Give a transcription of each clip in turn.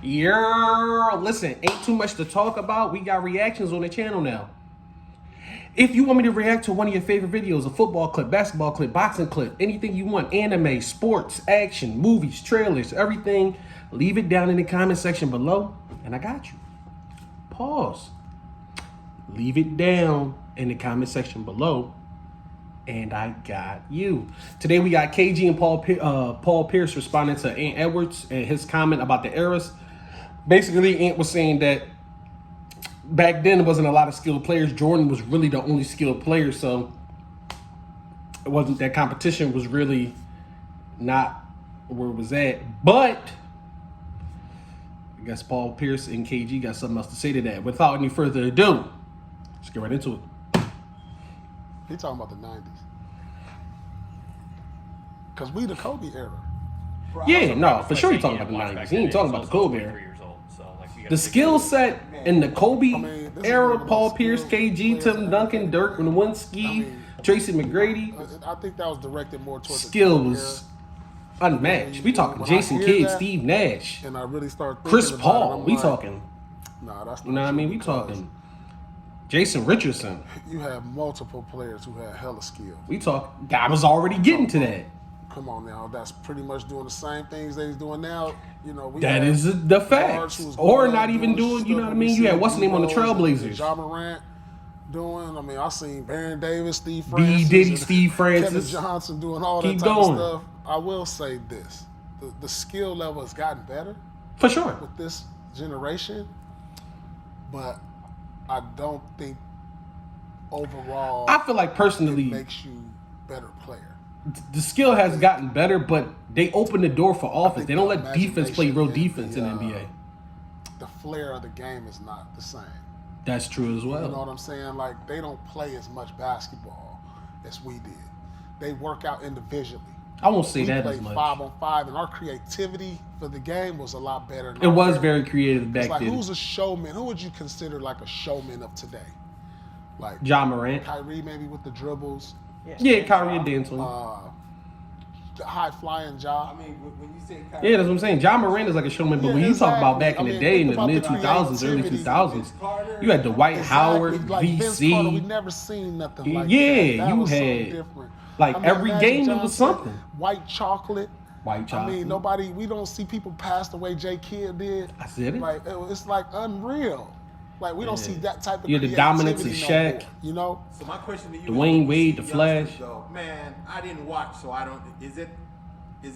Yeah, listen, ain't too much to talk about. We got reactions on the channel now. If you want me to react to one of your favorite videos, a football clip, basketball clip, boxing clip, anything you want, anime, sports, action, movies, trailers, everything, leave it down in the comment section below, and I got you. Pause. Leave it down in the comment section below, and I got you. Today we got KG and Paul Pierce responding to Ant Edwards and his comment about the eras. Basically, Ant was saying that back then there wasn't a lot of skilled players. Jordan was really the only skilled player, so it wasn't that competition was really not where it was at. But I guess Paul Pierce and KG got something else to say to that. Without any further ado, let's get right into it. He talking about the 90s. Because we the Kobe era. Bro, Yeah, no, for sure he's talking about the 90s. He ain't talking about the Kobe era. The skill set in the Kobe era, Paul Pierce, KG, Tim Duncan, Dirk Nowitzki, Tracy McGrady. I think that was directed more towards skill the was unmatched. We talking when Jason I hear Kidd, that, Steve Nash, and I really start thinking Chris about Paul. it, I'm We like, talking, nah, that's not you know what I true mean? We because talking Jason Richardson. You have multiple players who had hella skill. We talk. I was already getting to that. Come on now, that's pretty much doing the same things they's doing now. You know, we That had is the guards facts. who was Or going not out even doing, you know stuff what I we mean? You had seen what's the name on the D-Rose and Trailblazers? Ja Morant doing. I mean, I seen Baron Davis, Steve B. Francis, Diddy, and Steve Francis. Kevin Johnson doing all Keep that type going. of stuff. I will say this: the skill level has gotten better For sure. with this generation, but I don't think overall I feel like it personally, makes you better player. the skill has gotten better, but they open the door for offense. think They don't the let defense play real imagination defense and in the the, NBA. The flair of the game is not the same. That's true as You know well. what I'm saying? Like, they don't play as much basketball as we did. They work out individually. I won't say We that played as much. 5-on-5, and our creativity for the game was a lot better. It was very creative It's back like, then. who's a showman? Who would you consider like a showman of today? Like Ja Morant. Kyrie, maybe with the dribbles. Yeah, Kyrie and D'Antoni. The high-flying job. I mean, when you say Kyrie, Yeah, that's what I'm saying. Ja Morant is like a showman, but Yeah, when you talk about exactly. back in I the mean, day, in think the about the mid 2000s, early creativity. 2000s, you had Dwight Howard, Like Vince Carter, we VC. never seen nothing like Yeah, that. That you was had, something different. like, every Magic game it was Johnson, something. White chocolate. White I chocolate. mean, we don't see people pass the way Jay Kidd did. I said it. Like, it's like unreal. Like, we don't see that type of You had the dominance of Shaq. You know? So my question to you, Dwayne is, Wade, you the see Flash. youngsters go, man, I didn't watch, so I don't. Is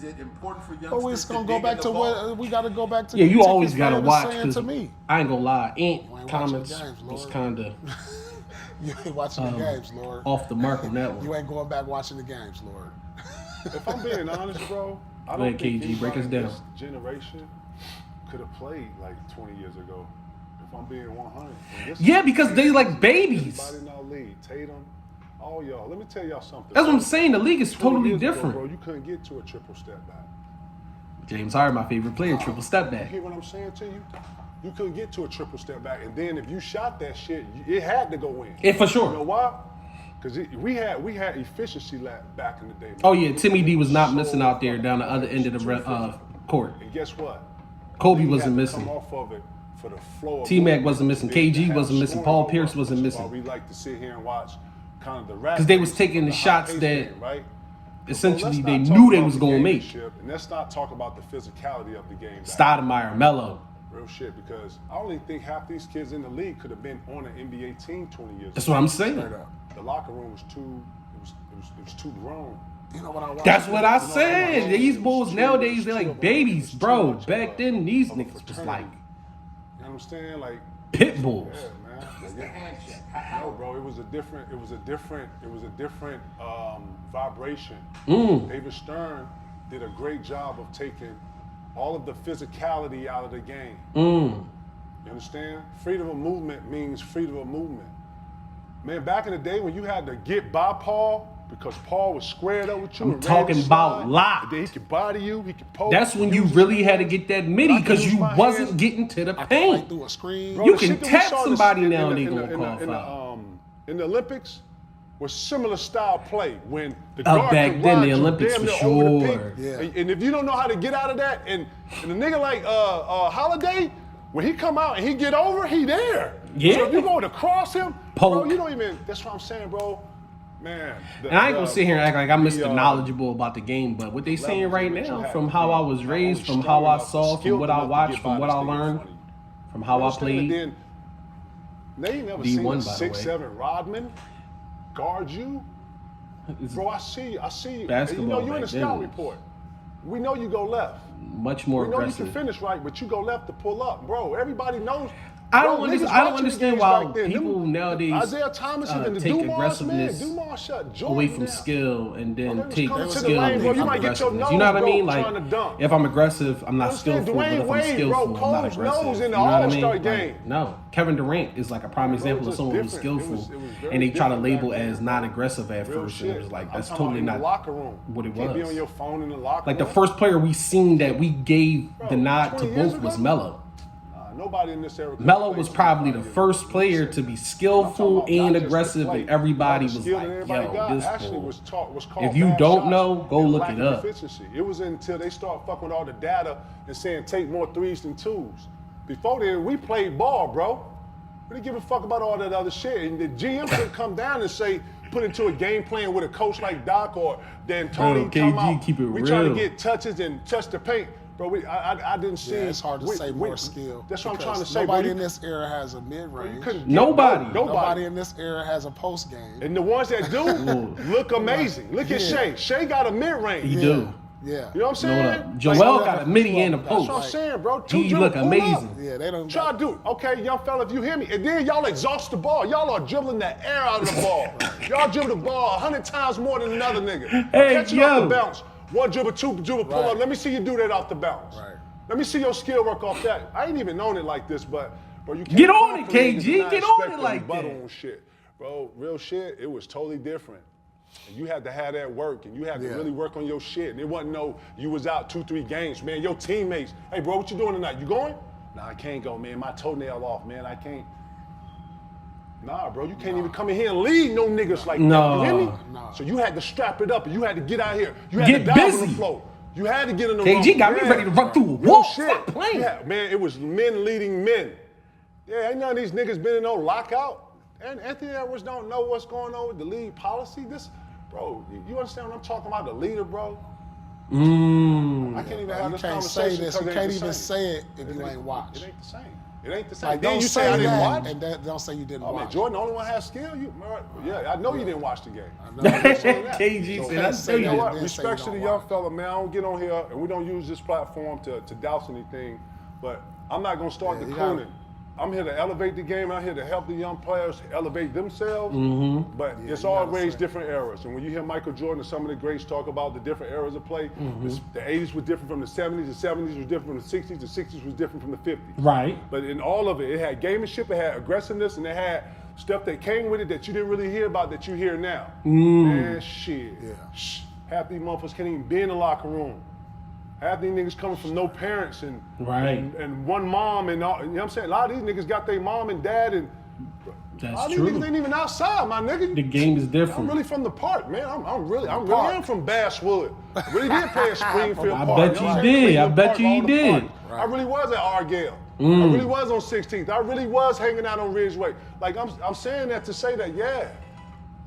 it important for youngsters? But we're just to gonna go dig back in to the vault? what we got to go back to. Yeah, you Tickets always gotta fan was watch saying because to me. I ain't gonna lie, ain't watching comments the games, was Lord. kind of You ain't watching the games, Lord. off the mark on that You one. ain't going back watching the games, Lord. If I'm being honest, bro, I Go ahead, don't think KG, break us anybody in down. this generation could have played like 20 years ago. If I'm being 100. And this Yeah, because they like babies. Everybody in our league, Tatum, all y'all. Let me tell y'all something. That's what I'm saying. The league is 20 totally years ago, different. bro, you couldn't get to a triple step back. James Harden, my favorite player, triple step You back. hear what I'm saying to you? You couldn't get to a triple step back, and then if you shot that shit, it had to go in. Yeah, for sure. You know why? Because we had efficiency back in the day. Oh yeah, Timmy D was not missing out there down the other end of the court. And guess what? Kobe He had wasn't to missing. Come off of it for the flow. of T-Mac movement wasn't missing. to be able to KG have wasn't missing. scoring Paul go Pierce up. wasn't That's why missing. we like to sit here and watch kind of the rap. Because they was race, taking the high shots pace that game, right? essentially Let's they not talk knew they about was the gonna make. gamemanship, and let's not talk about the physicality of the game. Stoudemire, Melo. Real shit, because I only think half these kids in the league could have been on an NBA team 20 years That's ago. what I'm saying. Straight up. The locker room was too. It was too grown. You know what I watched? That's what I You know, said. it was These too- bulls it was nowadays, too they're of like a- babies, it was too bro. much of Back a- then, these of a niggas was fraternity. like You know what I'm saying? Like, pit bulls. yeah, man. It's Like, the yeah. handshake. No, bro, it was a different vibration. Mm. David Stern did a great job of taking all of the physicality out of the game. Mm. You understand? Freedom of movement means freedom of movement. Man, back in the day when you had to get by Paul because Paul was squared up with you. I'm and ready talking to about slide, lock. and then he could body you, he could poke. That's when you use his really had to hands. get that midi I can because use you my wasn't hands. getting to the I can fight paint. through a screen. Bro, You the can shit that we tap saw somebody in now the- and they in the- gonna in the- call in the, foul. In the Olympics, was similar style play when the Up guard back can then, ride the you Olympics damn for near over the sure. pink. Yeah. And if you don't know how to get out of that, and a nigga like Holiday, when he come out and he get over, he there. Yeah. So if you go to cross him, bro, Poke. you don't even. That's what I'm saying, bro. Man. And I ain't gonna sit here and act like I'm Mr. the, knowledgeable about the game, but what they saying levels right in which you now, have from to how be I was not raised, only from strong how I enough, but saw, from skilled what I enough to watched, get from by what this I thing in learned, front of you. from how I Understand? And played. then, they ain't never D1, seen by a the 6'7" Rodman guard you. It's Bro, I see you. And Basketball you in the back then scout was report. We know you go left. much more We know you aggressive. can finish right, but you go left to pull up. Bro, everybody knows. I Bro, don't niggas I don't watching understand games why back then. people nowadays Isaiah Thomas and the take Dumas, man. aggressiveness Dumas shut Jordan away from down. skill and Bro, then they was take coming to the skill lane, away bro. You from might get your aggressiveness. You know what I nose mean? broke Like, trying to dunk. if I'm aggressive, I'm not understand? skillful. But Dwayne if I'm Wade, skillful, bro, I'm not Cole's aggressive. nose in You the know what I All-Star mean? game. Like, no, Kevin Durant is like a prime example of just someone who's different. skillful, It was very and they try to different label back then, as bro. not aggressive at Real first, and it shit. was like I'm that's talking totally about not in the locker room. what it You can't be was. on your phone in the locker Like the room. first player we seen that we gave Bro, the nod to 20 years both was ago? Melo. Nobody in this era. could Melo play was 25 probably the years first ago. player to be I'm skillful talking about and not just to aggressive, play. and everybody The was skill like, that everybody "Yo, got this actually fool." was called If you bad don't shots know, go and look lack it of up. Efficiency. It was until they start fucking with all the data and saying take more threes than twos. Before then, we played ball, bro. We didn't give a fuck about all that other shit. And the GM could come down and say, put into a game plan with a coach like Doc or then Tony Bro, come KG, out. keep it we trying real. to get touches and touch the paint. Bro, I didn't see. Yeah, it's hard to say more skill. That's what I'm because trying to say. Nobody bro. in this era has a mid-range. You couldn't get Nobody. Nobody in this era has a post game. And the ones that do look amazing. Look at Yeah. Shea. Shea got a mid-range. He You do. Yeah. know what I'm Know saying? what up? Joel Like, got a midi and a that's That's post. what I'm saying, bro. He dribble, look pull up. amazing. Yeah, they don't. Try to do. Okay, young fella, if you hear me. And then y'all exhaust the ball. Y'all are dribbling the air out of the ball. Y'all dribble the ball 100 times more than another nigga. Hey, Catch it off yo. the bounce. One dribble, two dribble, pull Right. up. Let me see you do that off the bounce. Right. Let me see your skill work off that. I ain't even known it like this, but bro, you can't Get on it, compliment KG. and not Get on expect it to like rebuttal that. on shit. Bro, real shit, it was totally different. And you had to have that work, and you had to Yeah. really work on your shit. And it wasn't no, you was out 2-3 games, man. Your teammates, hey, bro, what you doing tonight? You going? Nah, I can't go, man. My toenail off, man. I can't. Nah, bro, you can't even come in here and lead no niggas like No. that. You hear me? No. So you had to strap it up, and you had to get out here. You had Get to dive on busy. the floor. You had to get in the KG rumble. got me Yeah. ready to run through a Real wall. shit. Stop playing. Yeah, man, it was men leading men. Yeah, ain't none of these niggas been in no lockout. And Anthony Edwards don't know what's going on with the league policy. This, bro, you understand what I'm talking about? The leader, bro. I can't even have You this can't say conversation. this. 'cause You it can't ain't the even same. say it if you ain't watched. It ain't the same. It ain't the same. Like, then don't you say I didn't that, watch. and don't say you didn't Oh man, watch. Jordan, the only one has skill. Yeah, I know you didn't watch the game. I know. KG So said, "I say tell You know you." that. what? then Respect say to you the don't young watch. fella, man. I don't get on here, and we don't use this platform to douse anything. But I'm not gonna start Yeah, the you gotta- cooning. I'm here to elevate the game. I'm here to help the young players elevate themselves. But it's you gotta always say. different eras. And when you hear Michael Jordan and some of the greats talk about the different eras of play, the 80s was different from the 70s. The 70s was different from the 60s. The 60s was different from the 50s. Right. But in all of it, it had gamemanship, it had aggressiveness, and it had stuff that came with it that you didn't really hear about that you hear now. Man, shit. Yeah. Half these motherfuckers can't even be in the locker room. Half these niggas coming from no parents and Right. and one mom and all, you know what I'm saying? A lot of these niggas got their mom and dad and a lot That's of these true. niggas ain't even outside, my nigga. The game is I'm different. really from the park, man. I'm really am from Basswood. I really did play at Springfield I Park. bet know you what I'm saying? did. I Cleveland bet Park, you all you the did. park. I really was at Argyle. I really was on 16th. I really was hanging out on Ridgeway. Like I'm saying that to say that, yeah.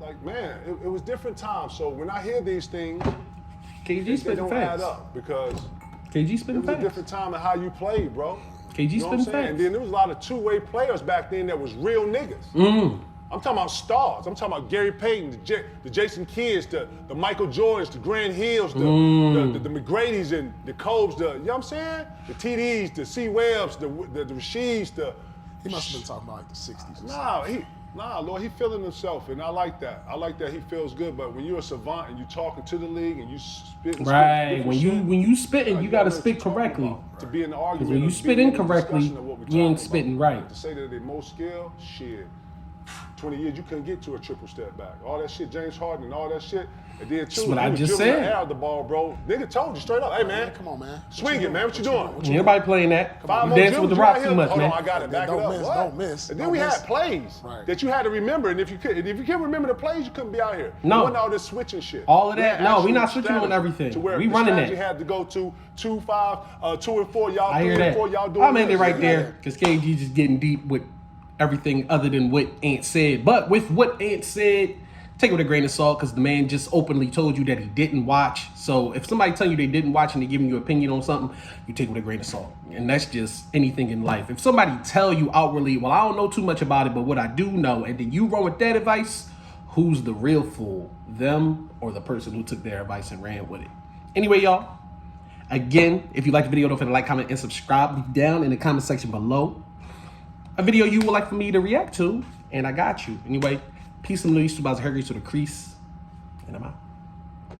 Like, man, it was different times. So when I hear these things, KG they spitting don't add facts. up because KG it spitting was a facts. different time in how you played, bro. KG You know what I'm spitting saying? facts. And then there was a lot of two-way players back then that was real niggas. I'm talking about stars. I'm talking about Gary Payton, the Jason Kidds, the Michael Jordans, the Grant Hills, the McGrady's and the Cobes, you know what I'm saying? The TDs, the C. Webbs, the Rasheeds, He must have been talking about like the 60s. Lord, he feeling himself, and I like that. I like that he feels good. But when you're a savant and you talking to the league and you spitting, Right. When you spitting, you gotta know what spit you're talking correctly. about. To be in the argument, when you of spit being in the incorrectly, discussion of what we're you ain't talking spitting about. right. To say that they most skill, shit. 20 years, you couldn't get to a triple step back. All that shit, James Harden and all that shit. And then too, what I you was just dribbling said. the air out the ball, bro. Nigga told you straight up, hey man, Come on, man. swing it, man. What you doing? Everybody playing that. Five You more dancing with the dribbles rock right too here. much, Hold man. on, I got it. Back Don't it up. miss, What? don't miss, And then don't we miss. had plays Right. that you had to remember, and if you couldn't remember the plays, you couldn't be out here. No. It wasn't all this switching shit. All of that? We had No, we actual not switching on strategy everything. To where We the running strategy that. had to go to 2-5, 2 and 4. Y'all I 3 hear and that. 4. Y'all doing I'm in this. it right there because KG just getting deep with everything other than what Ant said. But with what Ant said, take it with a grain of salt because the man just openly told you that he didn't watch. So if somebody tell you they didn't watch and they're giving you an opinion on something, you take it with a grain of salt. And that's just anything in life. If somebody tell you outwardly, well, I don't know too much about it, but what I do know, and then you run with that advice, who's the real fool? Them or the person who took their advice and ran with it? Anyway, y'all, again, if you like the video, don't forget to like, comment, and subscribe. Leave down in the comment section below a video you would like for me to react to, and I got you. Anyway, peace and love. Supervisor Harry to the crease, and I'm out.